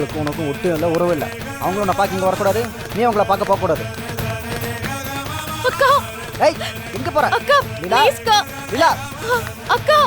அவங்களுக்கு உனக்கும் ஒட்டு இல்லை, உறவு இல்லை. அவங்களும் உன்னை பார்க்க இங்கே வரக்கூடாது, நீ அவங்கள பார்க்க போகக்கூடாது. அக்கா ஏய், எங்க போற? அக்கா ப்ளீஸ் அக்கா. விலா அக்கா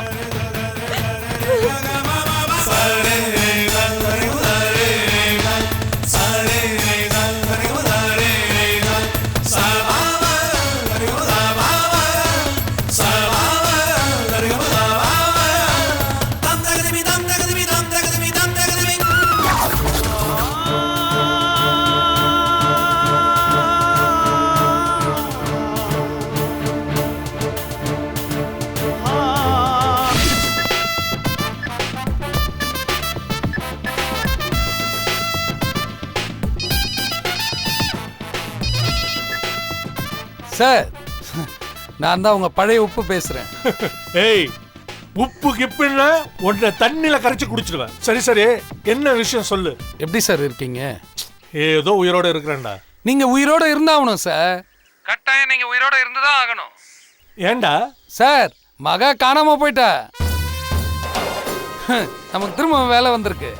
சார், நான் தான் உங்க பழைய உப்பு பேசுறேன். ஏய், உப்பு கிப்புன்னா உன்னை தண்ணியில கரைச்சு குடிச்சிடுவேன். சரி சரி, என்ன விஷயம் சொல்லு. எப்படி சார் இருக்கீங்க? ஏதோ உயிரோட இருக்கிறேன்டா. நீங்க உயிரோட இருந்தாகணும் சார். கட்டாயம் நீங்க உயிரோட இருந்துதான் ஆகணும். ஏண்டா சார், மகா காணாம போயிட்டா. நமக்கு திரும்ப வேலை வந்திருக்கு.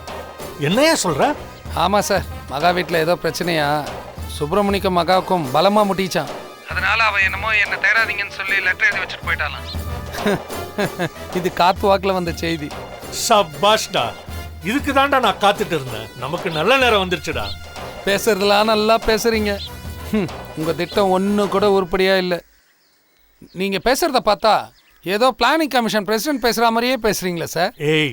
என்னையா சொல்ற? ஆமா சார், மகா வீட்டில் ஏதோ பிரச்சனையா, சுப்பிரமணிக்கும் மகாவுக்கும் பலமா முட்டிச்சான். அதனால அவ என்னமோ என்ன தேடாதீங்கன்னு சொல்லி லெட்டர் எழுதி வச்சுட்டு போயிட்டாலாம். இது காத்து வாக்குல வந்த செய்தி. சபாஷ்டா, இதுக்கு தான்டா நான் காத்துட்டு இருந்தேன். நமக்கு நல்ல நேரம் வந்துருச்சுடா. பேசுறதுலாம் நல்லா பேசுறீங்க. உங்க திட்டம் ஒன்றும் கூட உருப்படியா இல்லை. நீங்க பேசுறத பார்த்தா ஏதோ பிளானிங் கமிஷன் பிரசிடென்ட் பேசுற மாதிரியே பேசுறீங்களா சார்? ஏய்,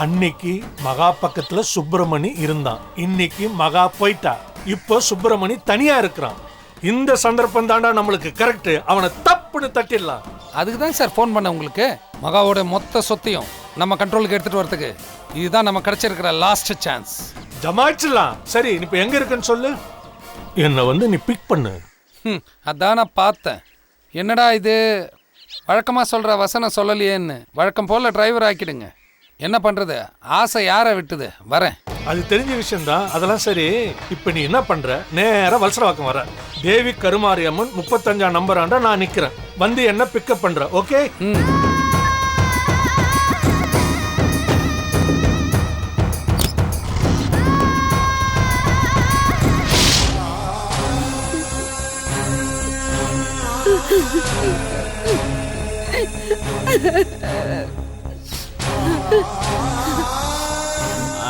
அன்னைக்கு மகா பக்கத்துல சுப்பிரமணி இருந்தான், இன்னைக்கு மகா போயிட்டா. இப்போ சுப்பிரமணி தனியா இருக்கிறான். இந்த சந்தர்ப்பம் தாண்டா நம்மளுக்கு கரெக்ட். அவனை தப்புன்னு தட்டிடலாம். அதுக்கு தான் சார் ஃபோன் பண்ண உங்களுக்கு. மகாவோட மொத்த சொத்தையும் நம்ம கண்ட்ரோலுக்கு எடுத்துட்டு வரதுக்கு இதுதான் நம்ம கிடைச்சிருக்கிற லாஸ்ட் சான்ஸ். ஜமாச்சிடலாம். சரி, இப்போ எங்க இருக்குன்னு சொல்லு. என்னை வந்து நீ பிக் பண்ணு. அதான் நான் பார்த்தேன். என்னடா இது வழக்கமாக சொல்கிற வசனம் சொல்லலையேன்னு வழக்கம் போல் டிரைவர் ஆக்கிடுங்க. என்ன பண்ணுறது, ஆசை யாரை விட்டுது. வரேன். அது தெரிஞ்ச விஷயம்தான். அதெல்லாம் சரி, இப்போ நீ என்ன பண்ற? நேரா வலசரவாக்கம் வர. தேவி கருமாரியம்மன் 35ஆம் நம்பராண்டா நான் நிக்கிறேன். வந்து என்ன பிக்கப் பண்ற? ஓகே?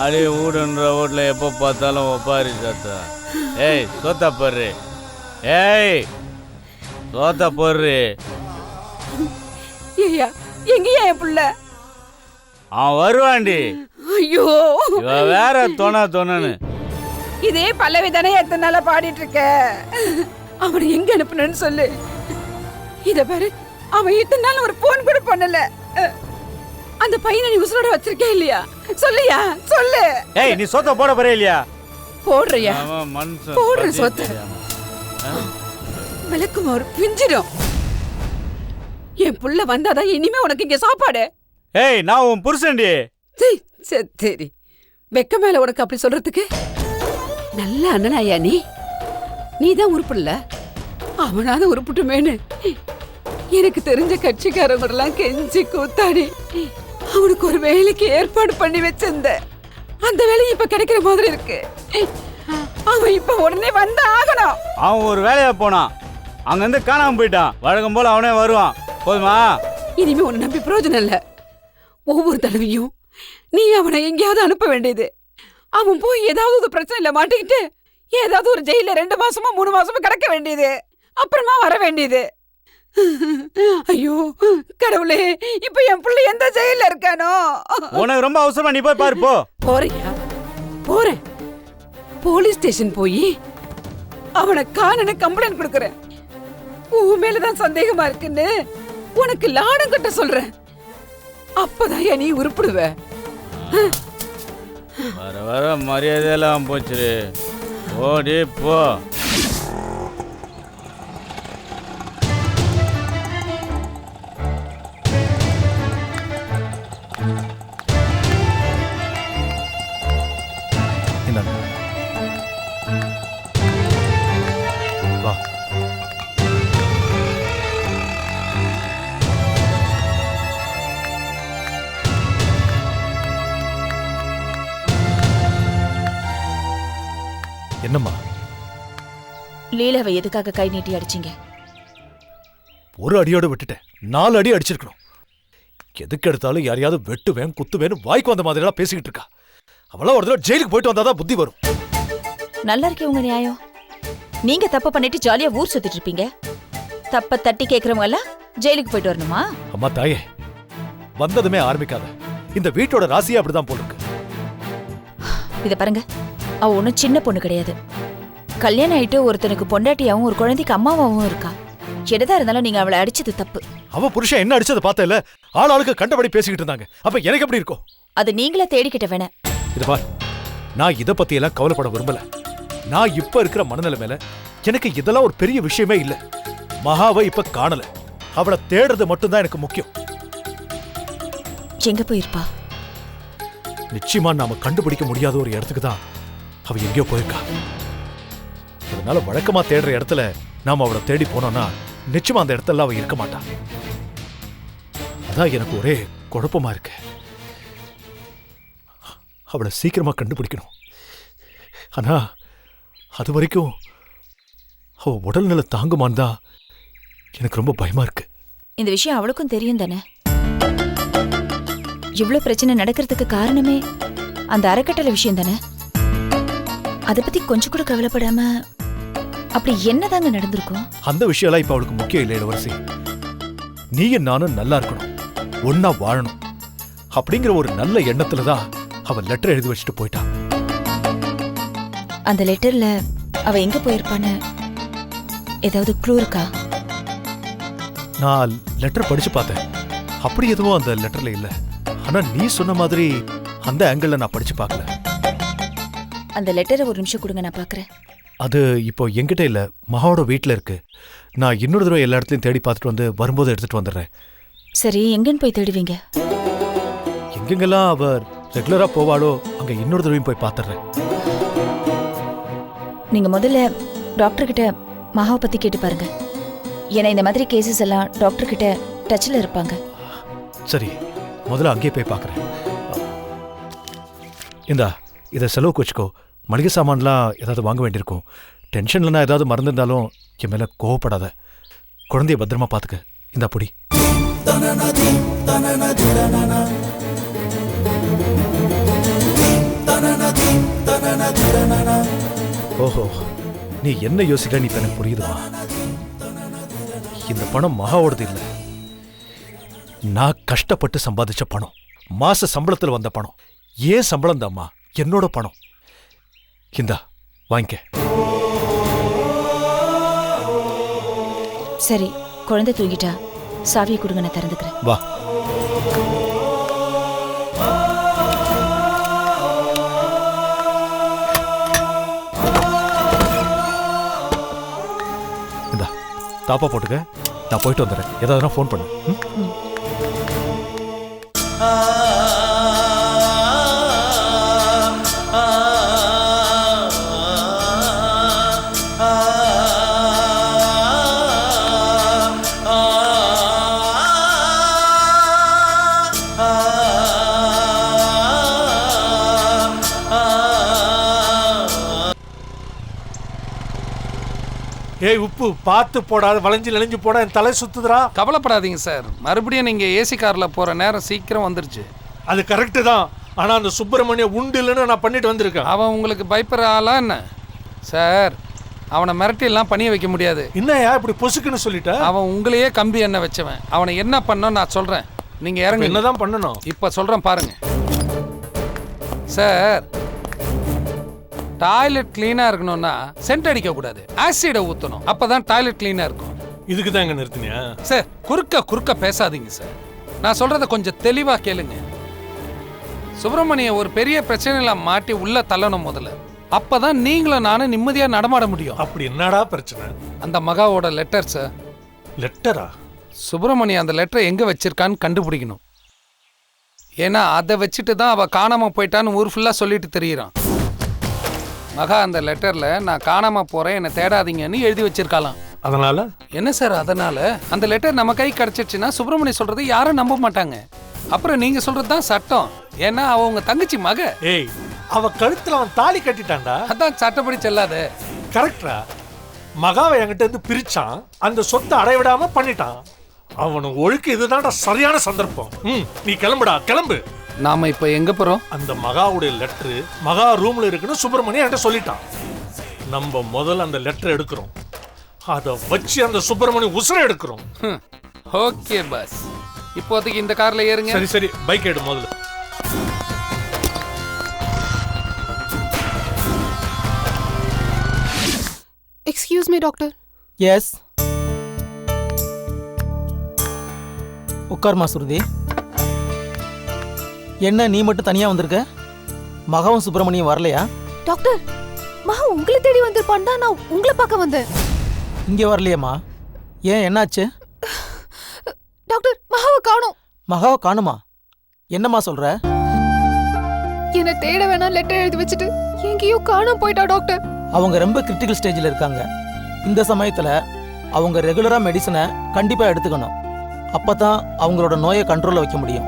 அடி வீடுன்ற வீட்டில் எப்போ பார்த்தாலும் ஒப்பாரி சத்தா. ஏய், சோத்தா போடுறி. ஏய், சோத்தா போடுறி. ஐயா, எங்கயா என் புள்ள? அவன் வருவாண்டி. ஐயோ, இவ வேற தொணன்னு. இதே பல்லவி தானே எத்தனை நாளா பாடிட்டு இருக்க. அவனை எங்க அனுப்பணும்னு சொல்லு. இத பாரு, அவன் இத்தனை நாள் ஒரு போன் கூட பண்ணல. அந்த பையனை நீ உசுரோட வச்சிருக்கே இல்லையா? சொல்லியா, சொல்லு. ஏய், நீ சோத்த போட போறே இல்லையா? போடுறியா? போடுற சோத்த விளக்கும் ஒரு பிஞ்சிடும். என் புள்ள வந்தாதான் இனிமே உனக்கு இங்க சாப்பாடு. ஏய், நான் உன் புருஷன்டி. சரி, வெக்க மேல உனக்கு அப்படி சொல்றதுக்கு நல்ல அண்ணனாயா நீ? நீதான் உருப்பிடல, அவனாவது உருப்பிட்டுமேனு எனக்கு தெரிஞ்ச கட்சிக்காரங்கெல்லாம் கெஞ்சி கூத்தாடி அவனுக்கு ஒரு வேலைக்கு ஏற்பாடு பண்ணி வச்சிருந்த. அந்த வேலை இப்ப கிடைக்கிற மாதிரி இருக்கு. அவன் இப்ப உடனே வந்து ஆகணும். அவன் ஒரு வேலையா போனான், அங்க இருந்து காணாம போயிட்டான். வழக்கம் போல அவனே வருவான். போதுமா? இனிமே உன்னை நம்பி பிரயோஜனம் இல்ல. ஒவ்வொரு தடவையும் நீ அவனை எங்கேயாவது அனுப்ப வேண்டியது. அவன் போய் ஏதாவது ஒரு பிரச்சனையில மாட்டிக்கிட்டு ஏதாவது ஒரு ஜெயில 2 மாசமோ 3 மாசமோ கிடக்க வேண்டியது. அப்புறமா வர வேண்டியது. ஐயோ கடவுளே, இப்ப என் பிள்ளை எந்த ஜெயில இருக்கானோ? உனக்கு ரொம்ப அவசரமா, நீ போய் பாரு. போ. போறியா? போறேன். போலீஸ் ஸ்டேஷன் போய் அவனை காணனு கம்ப்ளைண்ட் கொடுக்கறேன். உன் மேலதான் சந்தேகமா இருக்குன்னு உனக்கு லாடம் கட்ட சொல்றேன். அப்பதான் நீ உருப்பிடுவ. வர வர மரியாதையெல்லாம் போச்சுரு. ஓடி போ. வா. லீலாவை எதுக்காக கை நீட்டி அடிச்சீங்க? ஒரு அடியோட விட்டுட்டேன், 4 அடி அடிச்சிருக்கணும். எதுக்கு எடுத்தாலும் யாரையாவது வெட்டுவேன் குத்துவேன்னு வாய்க்கு வந்த மாதிரிலாம் பேசிக்கிட்டு இருக்கா. அவளா ஒரு தடவை ஜெயிலுக்கு போயிட்டு வந்தாதான் புத்தி வரும். நல்லா இருக்கே உங்க நியாயம். நீங்க தப்பு பண்ணிட்டு ஜாலியா ஊர் சுத்திட்டு இருப்பீங்க. தப்ப தட்டி கேக்குறவங்க எல்லாம் ஜெயிலுக்கு போயிட்டு வரணுமா? அம்மா தாயே, வந்ததுமே ஆரம்பிக்காத. இந்த வீட்டோட ராசியே அப்படிதான் போல இருக்கு. இத பாருங்க, அவ ஒன்னும் சின்ன பொண்ணு கிடையாது. கல்யாணம் ஆயிட்டு ஒருத்தனுக்கு பொண்டாட்டியாவும் ஒரு குழந்தைக்கு அம்மாவாவும் இருக்கா. எதா இருந்தாலும் நீங்க அவளை அடிச்சது தப்பு. அவ புருஷன் என்ன அடிச்சதை பார்த்தல, ஆளுக்கு கண்டபடி பேசிக்கிட்டு இருந்தாங்க. அப்ப எனக்கு எப்படி இருக்கும்? அது நீங்களே தேடிக்கிட்ட வேண. இது பார், நான் இத பத்தி எல்லாம் கவலைப்பட விரும்பல. நான் இப்ப இருக்கிற மனநிலைமையில எனக்கு இதெல்லாம் ஒரு பெரிய விஷயமே இல்ல. மகாவை இப்ப காணல, அவளை தேடுறது மட்டும்தான் எனக்கு முக்கியம். எங்க போயிருப்பா? நிச்சயமா நாம கண்டுபிடிக்க முடியாத ஒரு இடத்துக்கு தான் அவ எங்கேயோ போயிருக்கா. அதனால வழக்கமா தேடுற இடத்துல நாம அவளை தேடி போனோம்னா நிச்சயமா அந்த இடத்துல அவ இருக்க மாட்டா. அதான் எனக்கு ஒரே குழப்பமா இருக்கு. அவளை சீக்கிரமா கண்டுபிடிக்கணும். ஆனா அது வரைக்கும் அவ உடல்நிலை தாங்குமான்னு தான் எனக்கு ரொம்ப பயமா இருக்கு. இந்த விஷயம் அவளுக்கும் தெரியும் தானே? இவ்வளவு பிரச்சனை நடக்கிறதுக்கு காரணமே அந்த அறக்கட்டளை விஷயம் தானே? அத பத்தி கொஞ்சம் கூட கவலைப்படாம அப்படி என்னதாங்க நடந்திருக்கும்? அந்த விஷயம்லாம் இப்ப அவளுக்கு முக்கியம் இல்லை இளவரசி. நீயும் நானும் நல்லா இருக்கணும், ஒன்னா வாழணும் அப்படிங்கிற ஒரு நல்ல எண்ணத்துலதான் அவ லெட்டர் எழுதி வச்சுட்டு போயிட்டான். அந்த லெட்டர்ல அவ எங்க போயிருப்பான்னு ஏதாவது க்ளூ இருக்கா? நான் லெட்டர் படிச்சு பார்த்தேன், அப்படி எதுவும் அந்த லெட்டர்ல இல்ல. ஆனா நீ சொன்ன மாதிரி அந்த ஆங்கிள் நான் படிச்சு பார்க்கல. அந்த லெட்டரை ஒரு நிமிஷம் கொடுங்க, நான் பாக்குறேன். அது இப்போ என்கிட்ட இல்ல, மகாவோட வீட்டுல இருக்கு. நான் இன்னொரு தடவை எல்லா இடத்துலயும் தேடி பார்த்துட்டு வந்து வரும்போது எடுத்துட்டு வந்துடுறேன். சரி, எங்கன்னு போய் தேடுவீங்க? எங்கெங்கெல்லாம் அவர் ரெகுலரா போவாளோ அங்க இன்னொரு தடவையும் போய் பார்த்துடுறேன். நீங்க முதல்ல டாக்டர் கிட்ட மகாவை பத்தி கேட்டு பாருங்க. ஏன்னா இந்த மாதிரி கேசஸ் எல்லாம் டாக்டர் கிட்ட டச்ல இருப்பாங்க. சரி, முதல்ல அங்கேயே போய் பார்க்குறேன். இந்தா இதை செலவுக்கு வச்சுக்கோ. மளிகை சாமான்லாம் ஏதாவது வாங்க வேண்டியிருக்கும். டென்ஷன்ல நான் ஏதாவது மறந்துருந்தாலும் என் மேல கோவப்படாத. குழந்தைய பத்திரமா பார்த்துக்க. இந்த பொடி. ஓஹோ, நீ என்ன யோசிக்கிற? நீ எனக்கு புரியுதுமா. இந்த பணம் மகாவோடது இல்லை, நான் கஷ்டப்பட்டு சம்பாதிச்ச பணம். மாச சம்பளத்தில் வந்த பணம். ஏன் சம்பளம் தாம்மா, என்னோட பணம். இந்தா வாங்கிக்க. சரி, குழந்தை தூங்கிட்டா சாவியை கொடுங்க, நான் திறந்துக்கிறேன். வா. இந்தா தாப்பா போட்டுக்க. நான் போயிட்டு வந்துடுறேன். ஏதாவது ஃபோன் பண்ணு. ஏய் உப்பு, பார்த்து போடாது, வளைஞ்சு நெளிஞ்சு போட, என் தலை சுத்துதுரா. கவலைப்படாதீங்க சார், மறுபடியும் நீங்க ஏசி கார்ல போற நேரம் சீக்கிரம் வந்துருச்சு. அது கரெக்டு தான். ஆனா அந்த சுப்பிரமணிய உண்டு இல்லைன்னு நான் பண்ணிட்டு வந்திருக்கேன். அவன் உங்களுக்கு பயப்படுற ஆளா என்ன சார்? அவனை மிரட்டி எல்லாம் பண்ணிய வைக்க முடியாது. என்னையா இப்படி பொசுக்குன்னு சொல்லிட்ட? அவன் உங்களையே கம்பி என்ன வச்சவன். அவனை என்ன பண்ணணும் நான் சொல்றேன், நீங்க இறங்க. என்னதான் பண்ணணும்? இப்ப சொல்றேன் பாருங்க சார். டாய்லெட் கிளீனா இருக்கணும்னா சென்ட் அடிக்க கூடாது, ஆசிட ஊத்தணும். அப்பதான் டாய்லெட் கிளீனா இருக்கும். இதுக்கு தான் எங்க நிறுத்தினியா சார்? குறுக்க பேசாதீங்க சார். நான் சொல்றத கொஞ்சம் தெளிவா கேளுங்க. சுப்பிரமணிய ஒரு பெரிய பிரச்சனையில மாட்டி உள்ள தள்ளணும் முதல்ல. அப்பதான் நீங்களும் நானும் நிம்மதியா நடமாட முடியும். அப்படி என்னடா பிரச்சனை? அந்த மகாவோட லெட்டர் சார். லெட்டரா? சுப்பிரமணிய அந்த லெட்டரை எங்க வச்சிருக்கான்னு கண்டுபிடிக்கணும். ஏன்னா அதை வச்சுட்டு தான் அவ காணாம போயிட்டான்னு ஊர் ஃபுல்லா சொல்லிட்டு தெரியுறான். மகா அந்த லெட்டர்ல நான் காணாம போறேன், என்னை தேடாதீங்கன்னு எழுதி வச்சிருக்காளாம். அதனால என்ன சார்? அதனால அந்த லெட்டர் நம்ம கை கிடைச்சிருச்சுன்னா சுப்பிரமணிய சொல்றது யாரும் நம்ப மாட்டாங்க. அப்புறம் நீங்க சொல்றதுதான் சட்டம். ஏன்னா அவ உங்க தங்கச்சி மக. ஏய், அவ கழுத்துல அவன் தாலி கட்டிட்டான்டா. அதான் சட்டப்படி செல்லாத. கரெக்டா? மகாவை என்கிட்ட இருந்து பிரிச்சான், அந்த சொத்தை அடைவிடாம பண்ணிட்டான். அவனு ஒழுக்கு இதுதான்டா சரியான சந்தர்ப்பம். நீ கிளம்புடா, கிளம்பு. நாம இப்ப எங்க போறோம்? அந்த மகாவுடைய லெட்டர் மகா ரூம்ல இருக்குன்னு சுப்பிரமணியம் என்கிட்ட சொல்லிட்டான். நம்ம முதல்ல அந்த லெட்டர் எடுக்கிறோம், அதை வச்சு அந்த சுப்பிரமணியம் உசுரை எடுக்கிறோம். ஓகே பஸ், இப்போதைக்கு இந்த கார்ல ஏறுங்க. சரி சரி, பைக் எடு முதல்ல. Excuse me doctor. எஸ், உட்கார்மா சுருதி. என்ன நீ மட்டும் தனியா வந்திருக்க? மகாவும் சுப்பிரமணியம் வரலையா? டாக்டர், மகா உங்களை தேடி வந்திருப்பான் தான் நான் உங்களை பார்க்க வந்தேன். இங்கே வரலையேம்மா, ஏன் என்னாச்சு? டாக்டர், மகாவை காணோம். மகாவை காணுமா? என்னம்மா சொல்ற? என்னை தேட வேணாம் லெட்டர் எழுதி வச்சுட்டு எங்கேயோ காணாம போயிட்டா டாக்டர். அவங்க ரொம்ப கிரிட்டிக்கல் ஸ்டேஜில் இருக்காங்க. இந்த சமயத்தில் அவங்க ரெகுலராக மெடிசனை கண்டிப்பாக எடுத்துக்கணும். அப்போ தான் அவங்களோட நோயை கண்ட்ரோலில் வைக்க முடியும்.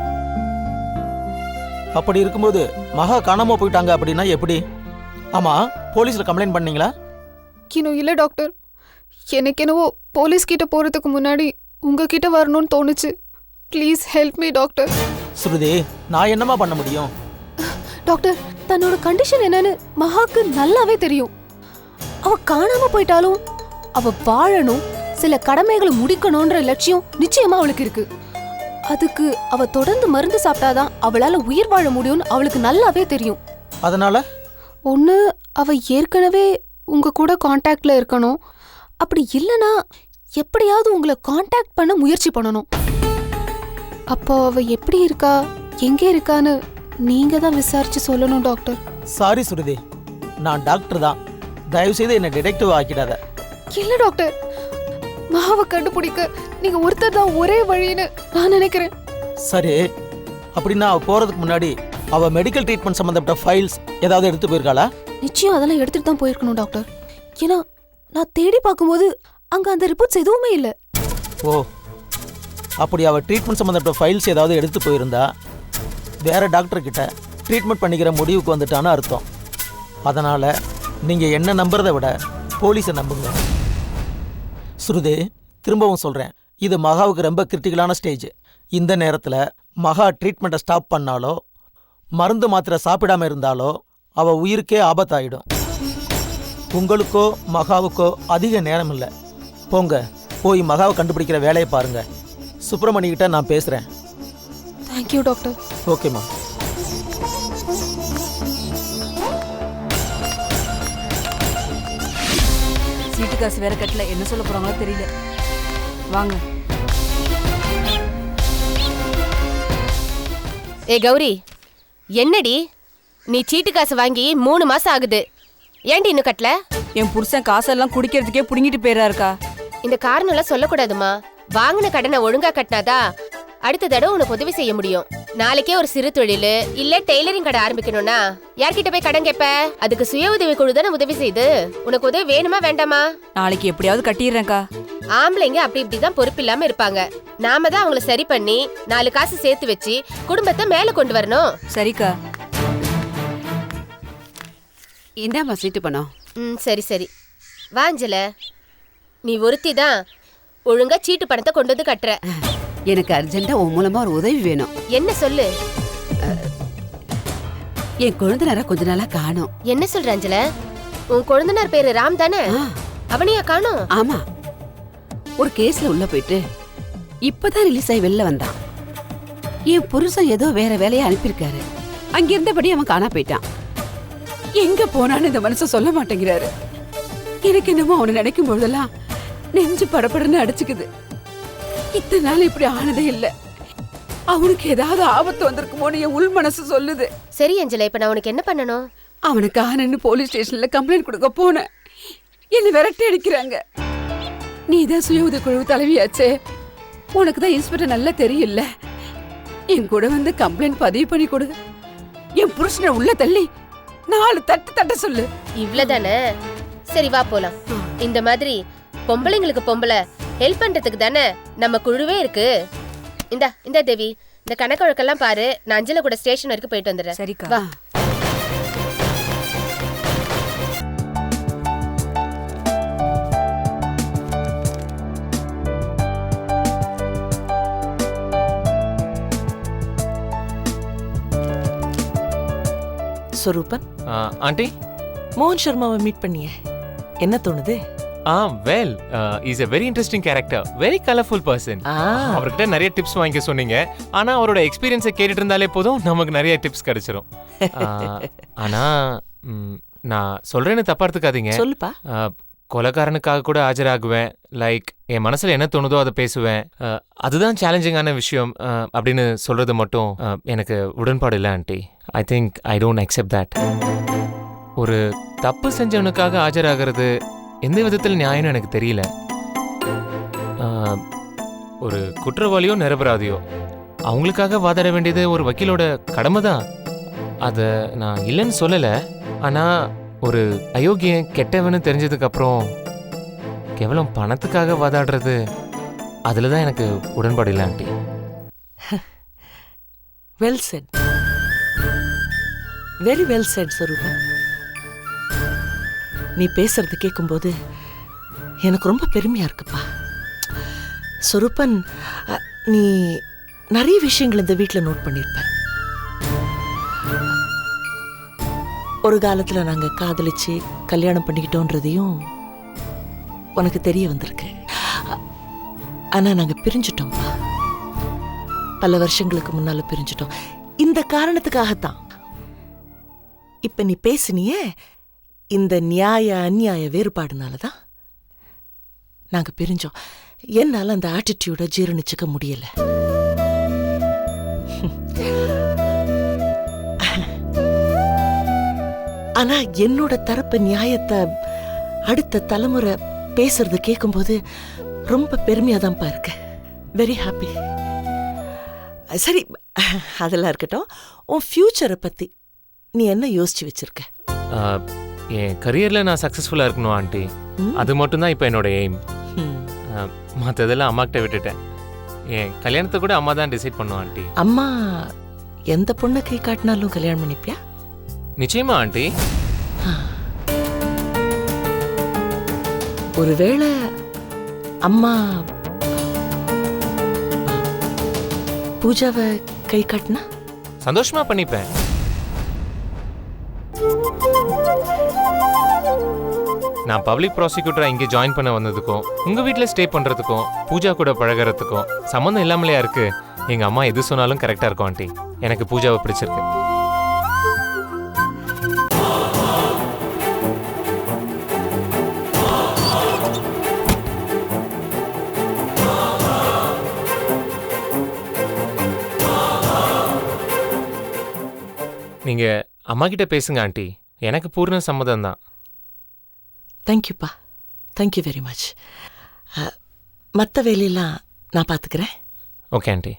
அப்படி இருக்கும்போது மகா காணாமல் போயிட்டாங்க அப்படின்னா எப்படி? ஆமாம், போலீஸில் கம்ப்ளைண்ட் பண்ணீங்களா? இன்னும் இல்லை டாக்டர். எனக்கு என்னவோ போலீஸ் கிட்ட போகிறதுக்கு முன்னாடி உங்ககிட்ட வரணும்னு தோணுச்சு. Please help me doctor. Shruti, நான் என்னம்மா பண்ண முடியும்? டாக்டர், தன்னோட கண்டிஷன் என்னன்னு மகாக்கு நல்லாவே தெரியும். அவ காணாம போயிட்டாலும் அவ வாழணும், சில கடமைகளை முடிக்கணும்ன்ற லட்சியம் நிச்சயமா அவளுக்கு இருக்கு. அதுக்கு அவ தொடர்ந்து மருந்து சாப்பிட்டாதான் அவளால உயிர் வாழ முடியும்னு அவளுக்கு நல்லாவே தெரியும். அதனால ஒன்று, அவ ஏற்கனவே உங்க கூட கான்டாக்ட்ல இருக்கணும். அப்படி இல்லைன்னா எப்படியாவது உங்களை கான்டாக்ட் பண்ண முயற்சி பண்ணணும். அப்போ அவ எப்படி இருக்கா, எங்கே இருக்கான்னு நீங்க தான் விசாரிச்சு சொல்லணும் டாக்டர். சாரி சுருதி, நான் டாக்டர் தான். தயவு செய்து என்னை டிடெக்டிவ் ஆக்கிடாத. இல்ல டாக்டர், மகாவை கண்டுபிடிக்க நீங்க ஒருத்தர் தான் ஒரே வழின்னு நான் நினைக்கிறேன். சரி, அப்படின்னா அவ போறதுக்கு முன்னாடி அவ மெடிக்கல் ட்ரீட்மெண்ட் சம்பந்தப்பட்ட ஃபைல்ஸ் ஏதாவது எடுத்து போயிருக்காளா? நிச்சயம் அதெல்லாம் எடுத்துட்டு தான் போயிருக்கணும் டாக்டர். ஏன்னா நான் தேடி பார்க்கும்போது அங்க அந்த ரிப்போர்ட்ஸ் எதுவுமே இல்லை. ஓ, அப்படி அவ ட்ரீட்மெண்ட் சம்பந்தப்பட்ட ஃபைல்ஸ் ஏதாவது எடுத்து போயிருந்தா வேற டாக்டர் கிட்ட ட்ரீட்மெண்ட் பண்ணிக்கிற முடிவுக்கு வந்துட்டான்னு அர்த்தம். அதனால நீங்க என்ன நம்புறதை விட போலீஸை நம்புங்க. சுருதே, திரும்பவும் சொல்றேன், இது மகாவுக்கு ரொம்ப கிரிட்டிக்கலான ஸ்டேஜ். இந்த நேரத்தில் மகா ட்ரீட்மெண்ட்டை ஸ்டாப் பண்ணாலோ மருந்து மாத்திரை சாப்பிடாம இருந்தாலோ அவ உயிருக்கே ஆபத்தாயிடும். உங்களுக்கோ மகாவுக்கோ அதிக நேரம் இல்லை. போங்க, போய் மகாவை கண்டுபிடிக்கிற வேலையை பாருங்க. சுப்பிரமணிகிட்ட நான் பேசுறேன். Thank you doctor. ஓகேம்மா. சீட்டு காசு வேற கட்டல, என்ன சொல்ல போறாங்களோ தெரியல. வாங்க. ஏ கௌரி, என்னடி நீ சீட்டு காசு வாங்கி 3 மாசம் ஆகுது, ஏண்டி இன்னும் கட்டல? என் புருஷன் காசெல்லாம் குடிக்கிறதுக்கே புடுங்கிட்டு போயிடாருக்கா. இந்த காரணம் எல்லாம் சொல்லக்கூடாதுமா. வாங்கின கடனை ஒழுங்கா கட்டினாதா அடுத்த தடவை உனக்கு உதவி செய்ய முடியும். நாளைக்கே ஒரு சிறு தொழில் இல்ல டெய்லரிங் கடை ஆரம்பிக்கணும்னா யார்கிட்ட போய் கடன் கேப்ப? அதுக்கு சுய உதவி குழு தானே உதவி செய்து. உனக்கு உதவி வேணுமா வேண்டாமா? நாளைக்கு எப்படியாவது கட்டிடுறேன்க்கா. ஆம்பளைங்க அப்படி இப்படிதான் பொறுப்பு இல்லாம இருப்பாங்க. நாம தான் அவங்கள சரி பண்ணி 4 காசு சேர்த்து வச்சு குடும்பத்தை மேல கொண்டு வரணும். சரிக்கா. இந்தாம்மா சீட்டு பணம். சரி சரி. வாஞ்சல, நீ ஒருத்தி தான் ஒழுங்கா சீட்டு பணத்தை கொண்டு வந்து கட்டுற. எனக்கு அர்ஜென்ட்டா உன் மூலமா ஒரு உதவி வேணும். என்ன சொல்லு. என் கொழுந்தனார கொஞ்ச நாளா காணோம். என்ன சொல்ற அஞ்சல? உன் கொழுந்தனார் பேரு ராம் தானே? அவனையா காணோம்? ஆமா, ஒரு கேஸ்ல உள்ள போயிட்டு இப்பதான் ரிலீஸ் ஆகி வெளில வந்தான். என் புருஷன் ஏதோ வேற வேலையை அனுப்பியிருக்காரு. அங்கிருந்தபடி அவன் காணா போயிட்டான். எங்க போனான்னு இந்த மனுஷன் சொல்ல மாட்டேங்கிறாரு. எனக்கு என்னமோ அவனை நினைக்கும் போதெல்லாம் நெஞ்சு படப்படன்னு அடிச்சுக்குது. இத்தனை நாள் இப்படி ஆனதே இல்ல. அவனுக்கு ஏதாவது ஆபத்து வந்திருக்குமோன்னு என் உள் மனசு சொல்லுது. சரி அஞ்சலா, இப்ப நான் உனக்கு என்ன பண்ணணும்? அவனுக்கு ஆனன்னு போலீஸ் ஸ்டேஷன்ல கம்ப்ளைண்ட் கொடுக்க போனேன். என்ன விரட்டி அடிக்கிறாங்க. நீதான் சுய உதவி குழு தலைவியாச்சே, உனக்கு தான் இன்ஸ்பெக்டர் நல்லா தெரியல. என் கூட வந்து கம்ப்ளைண்ட் பதிவு பண்ணி கொடு. என் புருஷனை உள்ள தள்ளி 4 தட்ட சொல்லு. இவ்வளவுதானே? சரி வா போலாம். இந்த மாதிரி பொம்பளைங்களுக்கு பொம்பளை ஹெல்ப் பண்றதுக்கு தானே நம்ம குழுவே இருக்கு. இந்த தேவி, இந்த கணக்கு வழக்கெல்லாம் பாரு. நான் அஞ்சல கூட ஸ்டேஷன் வரைக்கும் போயிட்டு வந்துடுறேன். சரிக்கா. வா. ஸ்வரூபன், ஆண்டி. மோகன் சர்மாவை மீட் பண்ணிய என்ன தோணுது? Well is a very interesting character, very colorful person. அவர்கிட்ட நிறைய டிப்ஸ் வாங்கிக்க சொன்னீங்க. ஆனா அவரோட எக்ஸ்பீரியன்ஸை கேட்டுட்டு இருந்தாலே போதும் நமக்கு நிறைய டிப்ஸ் கிடைச்சிரும். ஆனா நான் சொல்றேன்னு தப்பா எடுத்துக்காதீங்க. சொல்லுப்பா. கொலைகாரனுக்காக கூட ஆஜராகுவேன். லைக் என் மனசுல என்ன தோணுதோ அதை பேசுவேன். அதுதான் சேலஞ்சிங்கான விஷயம் அப்படின்னு சொல்றது மட்டும் எனக்கு உடன்பாடு இல்லை aunty. I think I don't accept that. ஒரு தப்பு செஞ்சவனுக்காக ஆஜராகிறது எந்த விதத்தில் நியாயம்னு எனக்கு தெரியல. ஒரு குற்றவாளியோ நிரபராதியோ அவங்களுக்காக வாதாட வேண்டியது ஒரு வக்கீலோட கடமை தான். அதை நான் இல்லைன்னு சொல்லலை. ஆனால் ஒரு அயோக்கியன் கெட்டவன்னு தெரிஞ்சதுக்கப்புறம் கேவலம் பணத்துக்காக வாதாடுறது அதில் தான் எனக்கு உடன்பாடு இல்லை aunty. Well said, very well said Swaroopan. நீ பேசுறது கேட்கும்போது எனக்கு ரொம்ப பெருமையா இருக்குப்பா. ஸ்வரூபன், நீ நிறைய விஷயங்கள் இந்த வீட்டில் நோட் பண்ணியிருப்ப. ஒரு காலத்தில் நாங்கள் காதலிச்சு கல்யாணம் பண்ணிக்கிட்டோன்றதையும் உனக்கு தெரிய வந்திருக்கு. ஆனால் நாங்கள் பிரிஞ்சிட்டோம்ப்பா. பல வருஷங்களுக்கு முன்னால் பிரிஞ்சிட்டோம். இந்த காரணத்துக்காகத்தான் இப்போ நீ பேசினியே, இந்த நியாய அந்நியாய வேறுபாடுனால தான் நாங்கள் பிரிஞ்சோம். என்னால் அந்த ஆட்டிடியூடை ஜீரணிச்சுக்க முடியல. ஆனா என்னோட தரப்பு நியாயத்தை அடுத்த தலைமுறை பேசுறது கேட்கும்போது ரொம்ப பெருமையா தான்ப்பா இருக்கு. Very happy. சரி, அதெல்லாம் இருக்கட்டும். உன் ஃபியூச்சரை பத்தி நீ என்ன யோசிச்சு வச்சிருக்க? என் கரியரில் நான் சக்ஸஸ்ஃபுல்லாக இருக்கணும் ஆண்டி. அது மட்டும்தான் இப்போ என்னோட எய்ம். மற்றதெல்லாம் அம்மாக்கிட்ட விட்டுட்டேன். என் கல்யாணத்தை கூட அம்மா தான் டிசைட் பண்ணுவோம் ஆண்டி. அம்மா எந்த பொண்ணை கை காட்டினாலும் கல்யாணம் பண்ணிப்பியா? நிச்சயமா ஆண்டி. ஒருவேளை அம்மா பூஜாவை கை காட்டினா சந்தோஷமா பண்ணிப்பேன். நான் பப்ளிக் ப்ராசிக்யூட்டரா இங்கே ஜாயின் பண்ண வந்ததுக்கும் உங்க வீட்டில் ஸ்டே பண்றதுக்கும் பூஜா கூட பழகிறதுக்கும் சம்மந்தம் இல்லாமலையா இருக்கு. எங்க அம்மா எது சொன்னாலும் கரெக்டா இருக்கும் ஆண்டி. எனக்கு பூஜாவை பிடிச்சிருக்கு. நீங்க அம்மா கிட்ட பேசுங்க ஆண்டி. எனக்கு பூர்ண சம்மதம் தான். தேங்க்யூப்பா, தேங்க்யூ வெரி மச். மற்ற வேலையெல்லாம் நான் பார்த்துக்கிறேன். Okay aunty.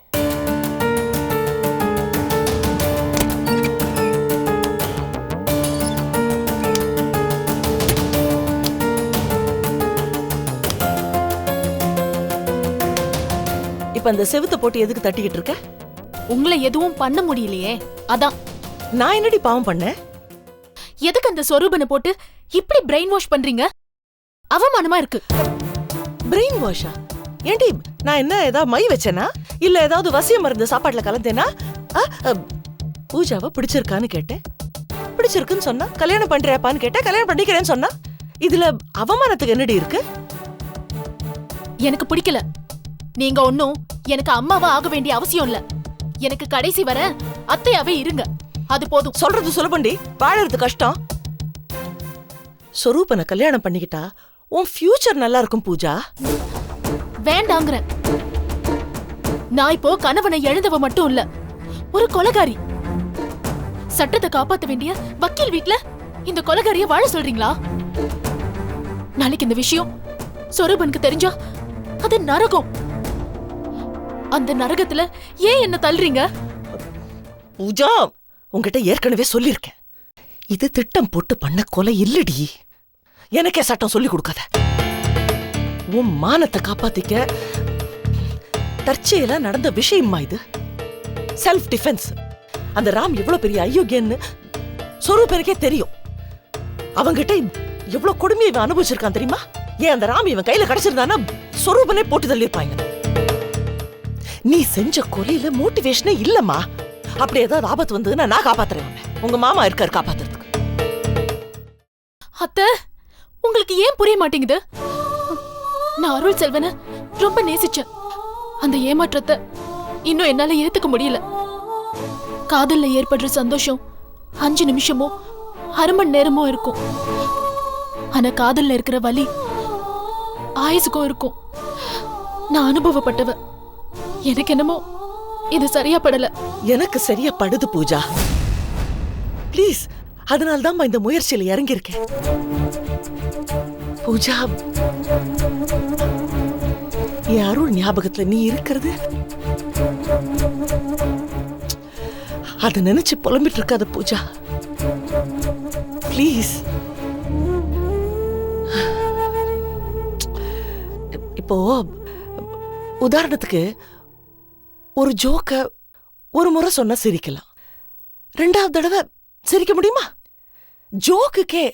இப்ப அந்த செவுத்த போட்டு எதுக்கு தட்டிக்கிட்டு இருக்க? உங்களை எதுவும் பண்ண முடியலையே, அதான். நான் என்னடி பாவம் பண்ணேன்? எதுக்கு அந்த சொரூபனை போட்டு இப்படி பிரெயின் வாஷ் பண்றீங்க? அவமானமா இருக்கு. பிரெயின் வாஷா? ஏண்டி, நான் என்ன ஏதாவது மை வச்சேனா இல்ல ஏதாவது வசியம் மருந்து சாப்பாட்டுல கலந்தேனா? பூஜாவை பிடிச்சிருக்கான்னு கேட்டேன், பிடிச்சிருக்குன்னு சொன்னா. கல்யாணம் பண்றியாப்பான்னு கேட்டேன், கல்யாணம் பண்ணிக்கிறேன்னு சொன்னா. இதுல அவமானத்துக்கு என்னடி இருக்கு? எனக்கு பிடிக்கல. நீங்க ஒன்னும் எனக்கு அம்மாவா ஆக வேண்டிய அவசியம் இல்ல. எனக்கு கடைசி வர அத்தையாவே இருங்க, அது போதும். சொல்றது சுலபண்டி, வாழறது கஷ்டம். சொரூபனை கல்யாணம் பண்ணிக்கிட்டா உன் ஃபியூச்சர் நல்லா இருக்கும் பூஜா. வேண்டாங்கற. நான் இப்போ கணவனை எழுந்தவ மட்டும் இல்ல, ஒரு கொலைகாரி. சட்டத்தை காப்பாத்த வேண்டிய வக்கீல் வீட்ல இந்த கொலைகாரிய வாழ சொல்றீங்களா? நாளைக்கு இந்த விஷயம் சொரூபனுக்கு தெரிஞ்சா அது நரகம். அந்த நரகத்துல ஏன் என்ன தள்ளுறீங்க? பூஜா, உங்ககிட்ட ஏற்கனவே சொல்லிருக்கேன், இது திட்டம் போட்டு பண்ண கொலை இல்லடி. எனக்கே சட்டம் சொல்லி கொடுக்காத. உன் மானத்தை காப்பாத்திக்க தற்செயலா நடந்த விஷயமா இது. Self defence. அந்த ராம் எவ்வளவு பெரிய அயோக்கியன்னு சொரூபனுக்கே தெரியும். அவங்கிட்ட எவ்வளவு கொடுமையை இவன் அனுபவிச்சிருக்கான் தெரியுமா? ஏன் அந்த ராம் இவன் கையில கிடைச்சிருந்தானா சொரூபனே போட்டு தள்ளிருப்பாங்க. நீ செஞ்ச கொலையில மோட்டிவேஷனே இல்லம்மா. அப்படி ஏதாவது ஆபத்து வந்ததுன்னா நான் காப்பாத்துறேன். உங்க மாமா இருக்காரு காப்பாத்துறதுக்கு. அத்தை, உங்களுக்கு ஏன் புரிய மாட்டேங்குது? நான் அருள் செல்வனை ரொம்ப நேசிச்சேன். அந்த ஏமாற்றத்தை இன்னும் என்னால ஏத்துக்க முடியல. காதல்ல ஏற்படுற சந்தோஷம் 5 நிமிஷமோ 1/2 மணி நேரமோ இருக்கும். ஆனா காதல்ல இருக்கிற வலி ஆயுசுக்கும் இருக்கும். நான் அனுபவப்பட்டவ. எனக்கு என்னமோ இது சரியா படல. எனக்கு சரியா படுது பூஜா. ப்ளீஸ், அதனால்தான் இந்த முயற்சியில இறங்கியிருக்கேன். பூஜா, என் அருள் ஞாபகத்துல நீ இருக்கிறது, அத நினைச்சு புலம்பிட்டு இருக்காத பூஜா. ப்ளீஸ். இப்போ உதாரணத்துக்கு ஒரு ஜோக்க ஒரு முறை சொன்னா சிரிக்கலாம், 2வது தடவை சிரிக்க முடியுமா? ஜோக்குக்கே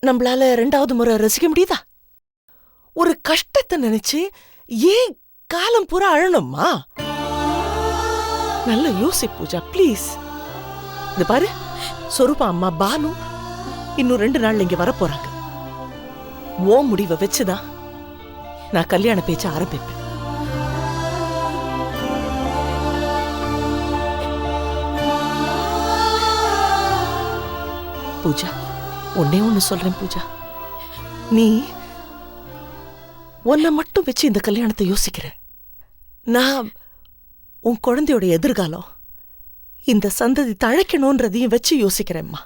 நம்மளால 2வது முறை ரசிக்க முடியுதா? ஒரு கஷ்டத்தை நினைச்சு ஏன் காலம் பூரா அழணுமா? நல்ல யோசி பூஜா, ப்ளீஸ். இது பாரு, சொரூபா அம்மா பானு இன்னும் 2 நாள்ல இங்க வர போறாங்க. ஓ முடிவை வச்சுதான் நான் கல்யாண பேச்ச ஆரம்பிப்பேன். பூஜா, ஒன்னே ஒன்னு சொல்றேன் பூஜா, நீ உன்னை மட்டும் வச்சு இந்த கல்யாணத்தை யோசிக்கிற. நான் உன் குழந்தையோட எதிர்காலம், இந்த சந்ததி தழைக்கணும்ன்றதையும் வச்சு யோசிக்கிறேம்மா.